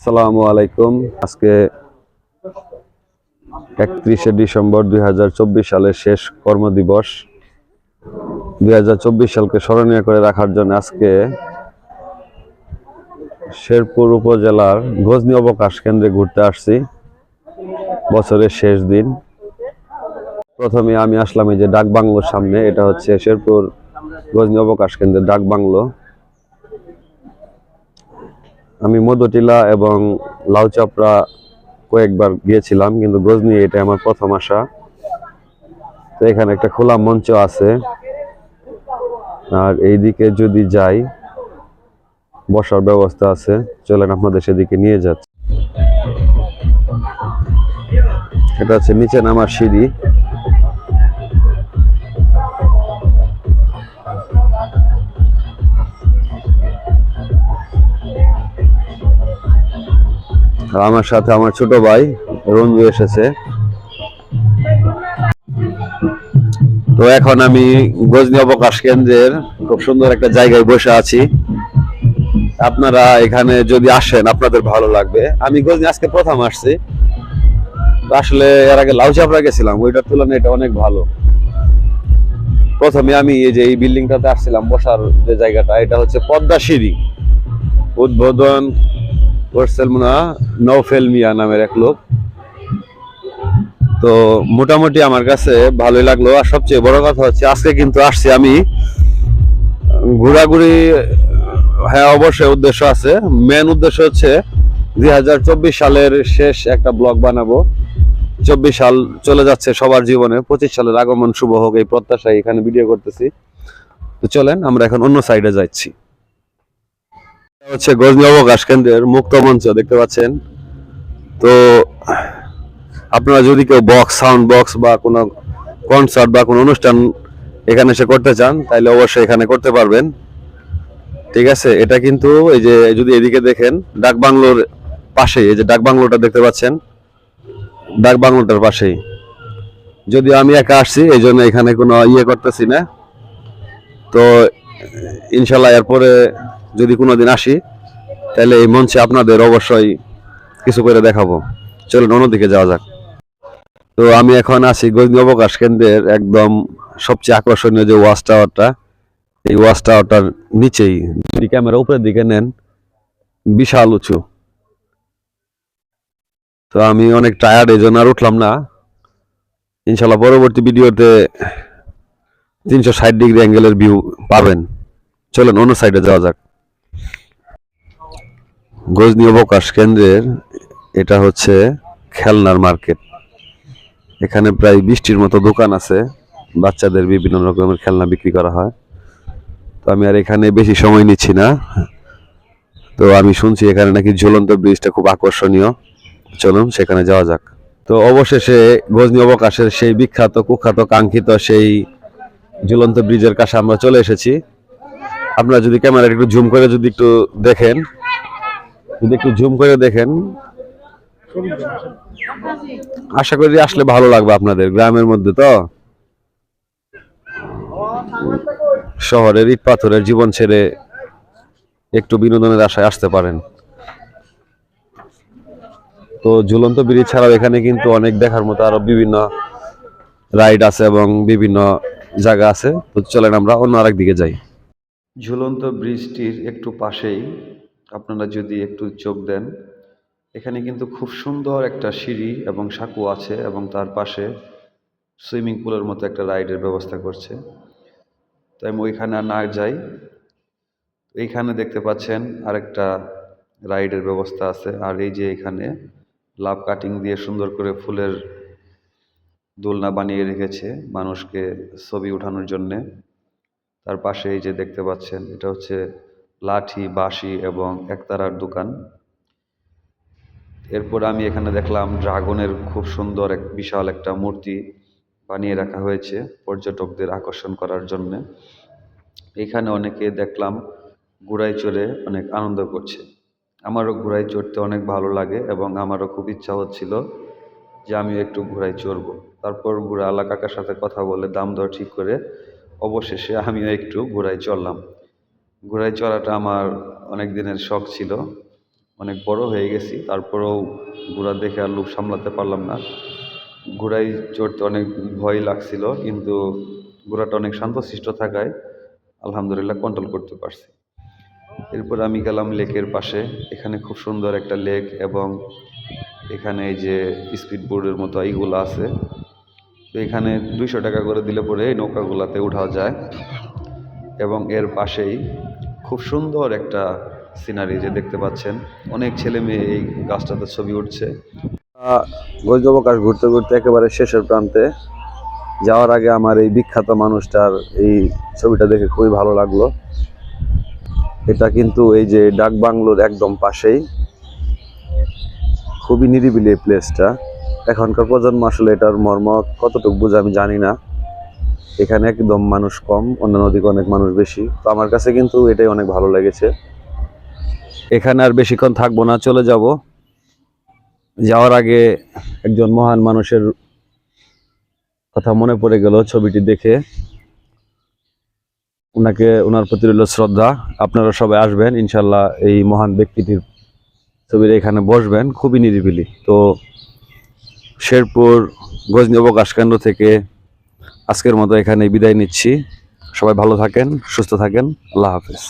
আসসালামু আলাইকুম। আজকে 31শে ডিসেম্বর 2024 সালের শেষ কর্মদিবস। 2024 সালকে স্মরণীয় করে রাখার জন্য আজকে শেরপুর উপজেলার গজনী অবকাশ কেন্দ্রে ঘুরতে আসছি। বছরের শেষ দিন। প্রথমে আমি আসলাম এই যে ডাক বাংলোর সামনে। এটা হচ্ছে শেরপুর গজনী অবকাশ কেন্দ্রের ডাক বাংলো। আমি মধুটিলা এবং লাউচাপড়া কয়েকবার গিয়েছিলাম, কিন্তু গজনী এটা আমার প্রথম আসা। তো এখানে একটা খোলা মঞ্চ আছে, আর এইদিকে যদি যাই বসার ব্যবস্থা আছে। চলেন আপনাদের সেদিকে নিয়ে যাচ্ছি। এটা হচ্ছে নিচে নামার সিঁড়ি। আর আমার সাথে আমার ছোট ভাই রঞ্জু এসেছে। তো এখন আমি গজনী অবকাশ কেন্দ্রের খুব সুন্দর একটা জায়গায় বসে আছি। আপনারা এখানে যদি আসেন আপনাদের ভালো লাগবে। আমি গজনী আজকে প্রথম আসছি। আসলে এর আগে লাউচাপড়া গেছিলাম, ওইটার তুলনায় এটা অনেক ভালো। প্রথমে আমি এই যে এই বিল্ডিংটাতে আসছিলাম, বসার যে জায়গাটা, এটা হচ্ছে পদ্মা সিঁড়ি। উদ্বোধন করছেন নৌফেল মিয়া নামের এক লোক। তো মোটামুটি আমার কাছে ভালোই লাগলো। আর সবচেয়ে বড় কথা হচ্ছে আজকে কিন্তু আসছি আমি ঘোরাঘুরি। হ্যাঁ, অবশ্যই উদ্দেশ্য আছে। মেন উদ্দেশ্য হচ্ছে 2024 সালের শেষ একটা ব্লগ বানাবো। 24 সাল চলে যাচ্ছে সবার জীবনে, 25 সালের আগমন শুভ হোক এই প্রত্যাশায় এখানে ভিডিও করতেছি। তো চলেন আমরা এখন অন্য সাইডে যাচ্ছি। হচ্ছে গজনী অবকাশ কেন্দ্রের মুক্ত মঞ্চ, দেখতে পাচ্ছেন। তো আপনারা যদি কেউ বক্স, সাউন্ড বক্স বা কোনো কনসার্ট বা কোনো অনুষ্ঠান এখানে এসে করতে চান, তাহলে অবশ্যই এখানে করতে পারবেন। ঠিক আছে, এটা কিন্তু এই যে যদি এদিকে দেখেন ডাক বাংলোর পাশে, এই যে ডাক বাংলোটা দেখতে পাচ্ছেন, ডাক বাংলোটার পাশেই। যদিও আমি একা আসছি, এই জন্য এখানে কোনো ইয়ে করতেছি না। তো ইনশাল্লাহ এরপরে যদি কোনোদিন আসি, তাহলে এই মঞ্চে আপনাদের অবশ্যই কিছু করে দেখাবো। চলুন অন্যদিকে যাওয়া যাক। তো আমি এখন আছি গজনী অবকাশ কেন্দ্রের একদম সবচেয়ে আকর্ষণীয় যে ওয়াচ টাওয়ারটা, এই ওয়াচ টাওয়ারটার নিচেই। যদি ক্যামেরা উপরের দিকে নেন, বিশাল উঁচু। তো আমি অনেক টায়ার্ড, এই জন্য আর উঠলাম না। ইনশাল্লাহ পরবর্তী ভিডিওতে 360 ডিগ্রি অ্যাঙ্গেলের ভিউ পাবেন। চলুন অন্য সাইডে যাওয়া যাক। গজনী অবকাশ কেন্দ্রের এটা হচ্ছে খেলনার মার্কেট। এখানে প্রায় 20টির মতো দোকান আছে, বাচ্চাদের বিভিন্ন রকমের খেলনা বিক্রি করা হয়। তো আমি আর এখানে বেশি সময় নিচ্ছি না। তো আমি শুনছি এখানে নাকি ঝুলন্ত ব্রিজটা খুব আকর্ষণীয়। চলুন সেখানে যাওয়া যাক। তো অবশেষে গজনী অবকাশের সেই বিখ্যাত, কুখ্যাত, কাঙ্ক্ষিত সেই ঝুলন্ত ব্রিজের কাছে আমরা চলে এসেছি। আপনারা যদি ক্যামেরা একটু জুম করে যদি একটু দেখেন, আশা করি আসলে ভালো লাগবে আপনাদের। গ্রামের মধ্যে তো, শহরের ইট পাথরের জীবন ছেড়ে একটু বিনোদনের আশায় আসতে পারেন। তো ঝুলন্ত ব্রিজ ছাড়াও এখানে কিন্তু অনেক দেখার মতো আরো বিভিন্ন রাইড আছে এবং বিভিন্ন জায়গা আছে। তো চলেন আমরা অন্য আরেক দিকে যাই। ঝুলন্ত ব্রিজটির একটু পাশেই আপনারা যদি একটু চোখ দেন, এখানে কিন্তু খুব সুন্দর একটা সিঁড়ি এবং সাঁকো আছে, এবং তার পাশে সুইমিং পুলের মতো একটা রাইডের ব্যবস্থা করছে। তো আমি ওইখানে আর না যাই। এইখানে দেখতে পাচ্ছেন আরেকটা রাইডের ব্যবস্থা আছে। আর এই যে এখানে লাভ কাটিং দিয়ে সুন্দর করে ফুলের দোলনা বানিয়ে রেখেছে মানুষকে ছবি ওঠানোর জন্যে। তার পাশে এই যে দেখতে পাচ্ছেন, এটা হচ্ছে লাঠি, বাঁশি এবং একতারার দোকান। এরপর আমি এখানে দেখলাম ড্রাগনের খুব সুন্দর এক বিশাল একটা মূর্তি বানিয়ে রাখা হয়েছে পর্যটকদের আকর্ষণ করার জন্যে। এখানে অনেকে দেখলাম ঘোড়ায় চড়ে অনেক আনন্দ করছে। আমারও ঘোড়ায় চড়তে অনেক ভালো লাগে এবং আমারও খুব ইচ্ছা হচ্ছিল যে আমিও একটু ঘোড়ায় চড়বো। তারপর ঘোড়াওয়ালা কাকার সাথে কথা বলে দাম দর ঠিক করে অবশেষে আমিও একটু ঘোড়ায় চড়লাম। ঘোড়ায় চড়াটা আমার অনেক দিনের শখ ছিল, অনেক বড় হয়ে গেছি, তারপরেও ঘোড়া দেখে আর লোভ সামলাতে পারলাম না। ঘোড়ায় চড়তে অনেক ভয় লাগছিল, কিন্তু ঘোড়াটা অনেক শান্তশিষ্ট থাকায় আলহামদুলিল্লাহ কন্ট্রোল করতে পারছি। এরপর আমি গেলাম লেকের পাশে। এখানে খুব সুন্দর একটা লেক, এবং এখানে এই যে স্পিড বোর্ডের মতো এইগুলো আছে। তো এখানে 200 টাকা করে দিলে পরে এই নৌকাগুলাতে উঠা যায়, এবং এর পাশেই খুব সুন্দর একটা সিনারি যে দেখতে পাচ্ছেন, অনেক ছেলে মেয়ে এই গাছটাতে ছবি উঠছে। গজবকাশ ঘুরতে ঘুরতে একেবারে শেষের প্রান্তে যাওয়ার আগে আমার এই বিখ্যাত মানুষটার এই ছবিটা দেখে খুবই ভালো লাগলো। এটা কিন্তু এই যে ডাক বাংলোর একদম পাশেই, খুবই নিরিবিলি এই প্লেসটা। এখনকার প্রজন্ম আসলে এটার মর্ম কতটুকু বুঝে আমি জানি না। এখানে একদম মানুষ কম, অন্যান্য দিকে অনেক মানুষ বেশি। তো আমার কাছে কিন্তু এটাই অনেক ভালো লেগেছে। এখানে আর বেশিক্ষণ থাকবো না, চলে যাব। যাওয়ার আগে একজন মহান মানুষের কথা মনে পড়ে গেল ছবিটি দেখে। ওনার প্রতি রইল শ্রদ্ধা। আপনারা সবাই আসবেন ইনশাল্লাহ, এই মহান ব্যক্তিটির ছবির এখানে বসবেন, খুবই নিরিবিলি। তো শেরপুর গজনী অবকাশ কেন্দ্র থেকে আজকের মতো এখানে বিদায় নিচ্ছি। সবাই ভালো থাকেন, সুস্থ থাকেন। আল্লাহ হাফেজ।